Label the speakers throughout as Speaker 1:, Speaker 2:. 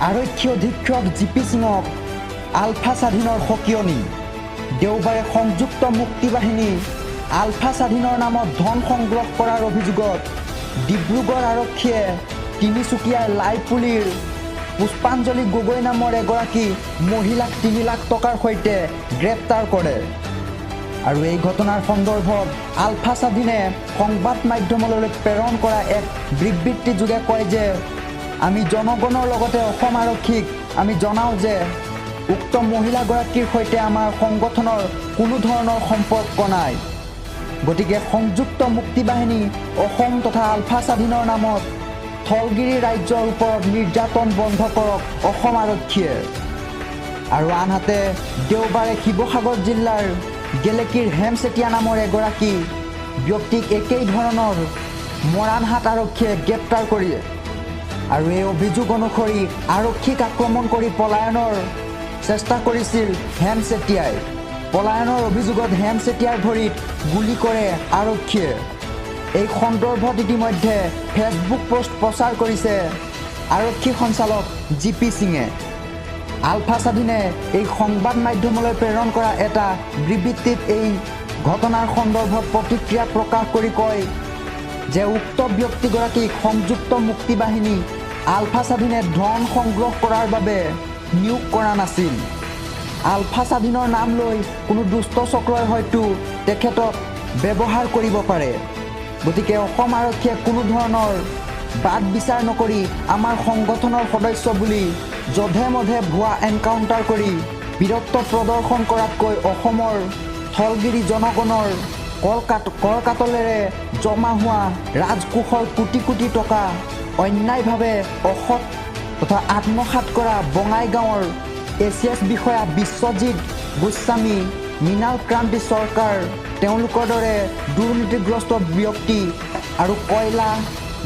Speaker 1: আৰক্ষী অধীক্ষক জিপি সিঙক আলফা স্বাধীনৰ সকিয়নি দেওবাৰে সংযুক্ত মুক্তি বাহিনী আলফা স্বাধীনৰ নামত ধন সংগ্ৰহ কৰাৰ অভিযোগত ডিব্ৰুগড় আৰক্ষীয়ে তিনিচুকীয়াৰ লাইপুলিৰ পুষ্পাঞ্জলি গগৈ নামৰ এগৰাকী মহিলাক 3 লাখ টকাৰ সৈতে গ্ৰেপ্তাৰ কৰে। আৰু এই ঘটনাৰ সন্দৰ্ভত আলফা স্বাধীনে সংবাদ মাধ্যমলৈ প্ৰেৰণ কৰা এক বিবৃতি যোগে কয় যে আমি জনগণৰ লগতে অসম আৰক্ষীক আমি জনাওঁ যে উক্ত মহিলাগৰাকীৰ সৈতে আমাৰ সংগঠনৰ কোনো ধৰণৰ সম্পৰ্ক নাই। গতিকে সংযুক্ত মুক্তি বাহিনী অসম তথা আলফা স্বাধীনৰ নামত থলগিৰি ৰাজ্যৰ ওপৰত নিৰ্যাতন বন্ধ কৰক অসম আৰক্ষীয়ে। আৰু আনহাতে দেওবাৰে শিৱসাগৰ জিলাৰ গেলেকীৰ হেমচেতিয়া নামৰ এগৰাকী ব্যক্তিক একেই ধৰণৰ মৰাণহাট আৰক্ষীয়ে গ্ৰেপ্তাৰ কৰি আৰু এই অভিযোগ অনুসৰি আৰক্ষীক আক্ৰমণ কৰি পলায়নৰ চেষ্টা কৰিছিল হেমচেতিয়াই। পলায়নৰ অভিযোগত হেমচেতিয়াৰ ভৰিত গুলী কৰে আৰক্ষীয়ে। এই সন্দৰ্ভত ইতিমধ্যে ফেচবুক পোষ্ট প্ৰচাৰ কৰিছে আৰক্ষী সঞ্চালক জিপি সিঙে। আলফা স্বাধীনে এই সংবাদ মাধ্যমলৈ প্ৰেৰণ কৰা এটা বিবৃতিত এই ঘটনাৰ সন্দৰ্ভত প্ৰতিক্ৰিয়া প্ৰকাশ কৰি কয় যে উক্ত ব্যক্তিগৰাকীক সংযুক্ত মুক্তি বাহিনী আলফা স্বাধীনে ধন সংগ্ৰহ কৰাৰ বাবে নিয়োগ কৰা নাছিল। আলফা স্বাধীনৰ নাম লৈ কোনো দুষ্ট চক্ৰই হয়তো তেখেতক ব্যৱহাৰ কৰিব পাৰে। গতিকে অসম আৰক্ষীয়ে কোনো ধৰণৰ বাদ বিচাৰ নকৰি আমাৰ সংগঠনৰ সদস্য বুলি যধে মধে ভুৱা এনকাউণ্টাৰ কৰি বীৰত্ব প্ৰদৰ্শন কৰাতকৈ অসমৰ থলগিৰি জনগণৰ কৰকাতলেৰে জমা হোৱা ৰাজকোষৰ কোটি কোটি টকা অন্যায়ভাৱে অসৎ তথা আত্মসাৎ কৰা বঙাইগাঁৱৰ ACS বিষয়া বিশ্বজিৎ গোস্বামী, মৃণাল ক্ৰান্তি চৰকাৰ, তেওঁলোকৰ দৰে দুৰ্নীতিগ্ৰস্ত ব্যক্তি আৰু কয়লা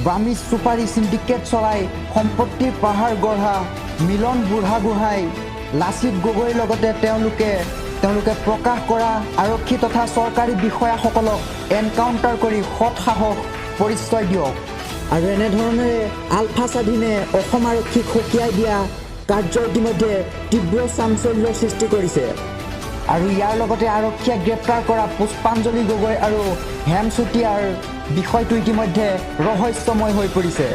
Speaker 1: বামি চুপাৰী চিণ্ডিকেট চলাই সম্পত্তিৰ পাহাৰ গঢ়া মিলন বুঢ়াগোহাঁই, লাচিত গগৈৰ লগতে তেওঁলোকে প্ৰকাশ কৰা আৰক্ষী তথা চৰকাৰী বিষয়াসকলক এনকাউণ্টাৰ কৰি সৎ সাহস পৰিচয় দিয়ক। আৰু এনেধৰণেৰে আলফা স্বাধীনে অসম আৰক্ষীক সকীয়াই দিয়া কাৰ্য ইতিমধ্যে তীব্ৰ চাঞ্চল্যৰ সৃষ্টি কৰিছে। আৰু ইয়াৰ লগতে আৰক্ষীয়ে গ্ৰেপ্তাৰ কৰা পুষ্পাঞ্জলি গগৈ আৰু হেমচেতিয়াৰ বিষয়টো ইতিমধ্যে ৰহস্যময় হৈ পৰিছে।